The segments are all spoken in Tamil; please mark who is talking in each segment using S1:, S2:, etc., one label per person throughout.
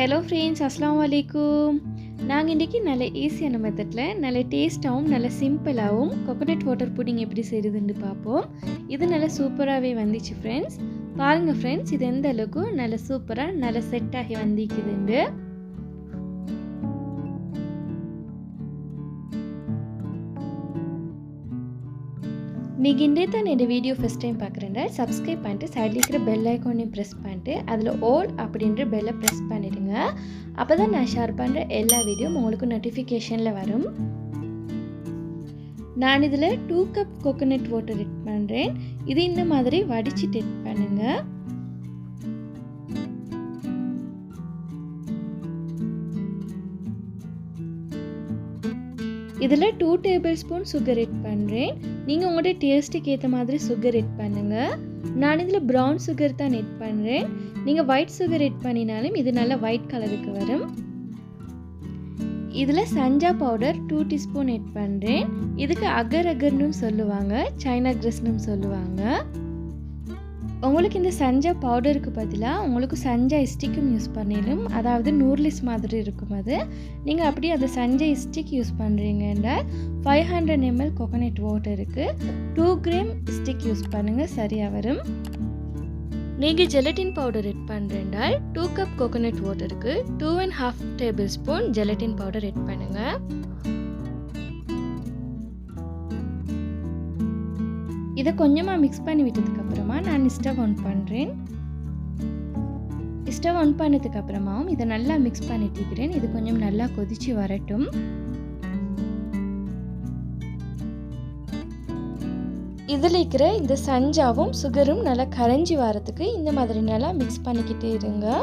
S1: ஹலோ ஃப்ரெண்ட்ஸ், அஸ்ஸலாமு அலைக்கும். நாங்கள் இன்றைக்கி நல்ல ஈஸியான மெத்தடில் நல்ல டேஸ்ட்டாகவும் நல்ல சிம்பிளாகவும் கோகோனட் வாட்டர் புடிங் எப்படி செய்கிறதுன்னு பார்ப்போம். இது நல்ல சூப்பராகவே வந்துச்சு ஃப்ரெண்ட்ஸ். பாருங்கள் ஃப்ரெண்ட்ஸ், இது எந்த அளவுக்கு நல்ல சூப்பராக நல்ல செட் ஆகி வந்திக்குதுண்டு. நீங்கள் இன்றைய தான் இந்த வீடியோ ஃபஸ்ட் டைம் பார்க்குறேன்டா சப்ஸ்கிரைப் பண்ணிட்டு சைடில் இருக்கிற பெல் ஐக்கானையும் ப்ரெஸ் பண்ணிட்டு அதில் ஆல் அப்படின்ற பெல்லை ப்ரெஸ் பண்ணிவிடுங்க. அப்போ தான் நான் ஷேர் பண்ணுற எல்லா வீடியோ உங்களுக்கு நோட்டிஃபிகேஷனில் வரும். நான் இதில் 2 கப் கோகோனட் வாட்டர் ஆட் பண்ணுறேன். இது இந்த மாதிரி வடிச்சிட்டு ஆட் பண்ணுங்கள். இதில் 2 டேபிள் ஸ்பூன் சுகர் ஆட் பண்ணுறேன். நீங்கள் உங்களுடைய டேஸ்ட்டுக்கு ஏற்ற மாதிரி சுகர் ஆட் பண்ணுங்கள். நான் இதில் ப்ரௌன் சுகர் தான் ஆட் பண்ணுறேன். நீங்கள் ஒயிட் சுகர் ஆட் பண்ணினாலும் இது நல்லா ஒயிட் கலருக்கு வரும். இதில் சஞ்சா பவுடர் 2 டீஸ்பூன் ஆட் பண்ணுறேன். இதுக்கு அகர் அகர்னு சொல்லுவாங்க, சைனா கிரஸ்னு சொல்லுவாங்க. உங்களுக்கு இந்த சஞ்சா பவுடருக்கு பதிலாக உங்களுக்கு சஞ்சா ஸ்டிக்கும் யூஸ் பண்ணிடலாம். அதாவது நூர்லிஸ் மாதிரி இருக்கும். அது நீங்கள் அப்படியே அந்த சஞ்சா ஸ்டிக் யூஸ் பண்ணுறீங்கன்னா 500 ml கோகோனட் வாட்டருக்கு 2 கிராம் ஸ்டிக் யூஸ் பண்ணுங்கள், சரியாக வரும். நீங்கள் ஜெலட்டின் பவுடர் ஆட் பண்ணுறேன்டால் 2 கப் கோகோனட் வாட்டருக்கு 2.5 tablespoon gelatin powder add பண்ணுங்கள். இதை கொஞ்சமாக மிக்ஸ் பண்ணி விட்டதுக்கப்புறமா நான் ஸ்டவ் ஆன் பண்ணுறேன். ஸ்டவ் ஆன் பண்ணதுக்கப்புறமாவும் இதை நல்லா மிக்ஸ் பண்ணிட்டு இருக்கிறேன். இது கொஞ்சம் நல்லா கொதிச்சு வரட்டும். இதில் இருக்கிற இந்த சஞ்சாவும் சுகரும் நல்லா கரைஞ்சி வரத்துக்கு இந்த மாதிரி நல்லா மிக்ஸ் பண்ணிக்கிட்டே இருங்க.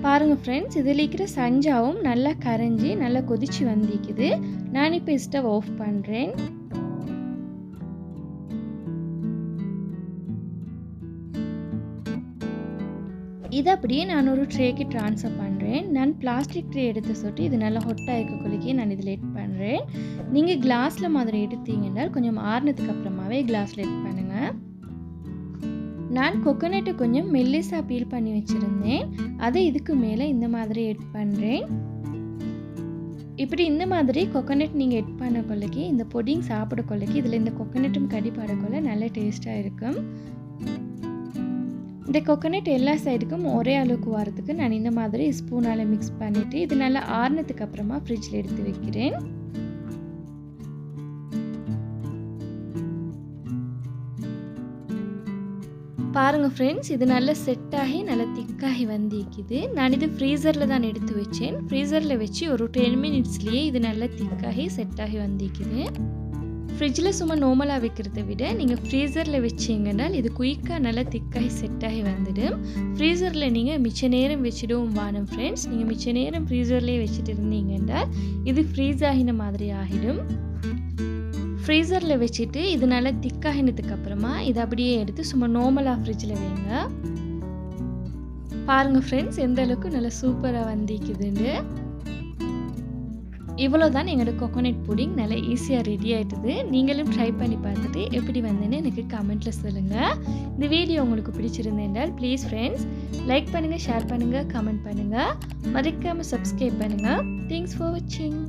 S1: பாருங்கள் ஃப்ரெண்ட்ஸ், இதில் இருக்கிற சஞ்சாவும் நல்லா கரைஞ்சி நல்லா கொதிச்சு வந்திக்குது. நான் இப்போ ஸ்டவ் ஆஃப் பண்ணுறேன். இதை அப்படியே நான் ஒரு ட்ரேக்கு ட்ரான்ஸ்ஃபர் பண்ணுறேன். நான் பிளாஸ்டிக் ட்ரே எடுத்து சொட்டு இது நல்லா ஹொட்டாக இருக்கக்குள்ளே நான் இதில் ஆட் பண்ணுறேன். நீங்கள் கிளாஸில் மாதிரி எடுத்தீங்கன்னா கொஞ்சம் ஆறுனதுக்கு அப்புறமாவே கிளாஸில் ஆட் பண்ணுங்கள். நான் கொக்கோனட்டை கொஞ்சம் மெல்லிஸாக பீல் பண்ணி வச்சுருந்தேன். அதை இதுக்கு மேலே இந்த மாதிரி ஆட் பண்ணுறேன். இப்படி இந்த மாதிரி கொக்கோனட் நீங்கள் ஆட் பண்ண கொள்ளைக்கு இந்த புடிங் சாப்பிட கொள்ளைக்கு இதில் இந்த கொக்கோனட்டும் கடிப்பாடக்குள்ள நல்ல டேஸ்ட்டாக இருக்கும். இந்த கொக்கோனட் எல்லா சைடுக்கும் ஒரே அளவுக்கு வரதுக்கு நான் இந்த மாதிரி ஸ்பூனால் மிக்ஸ் பண்ணிவிட்டு இது நல்லா ஆறுனதுக்கு அப்புறமா ஃப்ரிட்ஜில் எடுத்து வைக்கிறேன். பாருங்கள் ஃப்ரெண்ட்ஸ், இது நல்லா செட் ஆகி நல்லா திக்காகி வந்திக்குது. நான் இது ஃப்ரீசரில் தான் எடுத்து வச்சேன். ஃப்ரீசரில் வச்சு ஒரு 10 மினிட்ஸ்லேயே இது நல்லா திக்காகி செட் ஆகி வந்திக்குது. ஃப்ரிட்ஜில் சும்மா நார்மலாக வைக்கிறத விட நீங்கள் ஃப்ரீசரில் வச்சிங்கன்னால் இது குயிக்காக நல்லா திக்காகி செட் ஆகி வந்துடும். ஃப்ரீசரில் நீங்கள் மிச்ச நேரம் வச்சிடவும் வாணும் ஃப்ரெண்ட்ஸ். நீங்கள் மிச்ச நேரம் ஃப்ரீசர்லேயே வச்சுட்டு இருந்தீங்கன்னா இது ஃப்ரீஸ் ஆகின மாதிரி ஆகிடும். ஃப்ரீசரில் வச்சுட்டு இது நல்லா திக்காகினதுக்கு அப்புறமா இதை அப்படியே எடுத்து சும்மா நார்மலாக ஃப்ரிட்ஜில் வைங்க. பாருங்கள் ஃப்ரெண்ட்ஸ், எந்த அளவுக்கு நல்லா சூப்பராக வந்திக்குதுன்னு. இவ்வளோ தான் எங்களோட கோகோனட் புடிங் நல்லா ஈஸியாக ரெடி ஆகிட்டுது. நீங்களும் ட்ரை பண்ணி பார்த்துட்டு எப்படி வந்தேன்னு எனக்கு கமெண்ட்டில் சொல்லுங்கள். இந்த வீடியோ உங்களுக்கு பிடிச்சிருந்தேன்டால் ப்ளீஸ் ஃப்ரெண்ட்ஸ் லைக் பண்ணுங்கள், ஷேர் பண்ணுங்கள், கமெண்ட் பண்ணுங்கள், மறக்காமல் சப்ஸ்கிரைப் பண்ணுங்கள். தேங்க்ஸ் ஃபார் வாட்சிங்.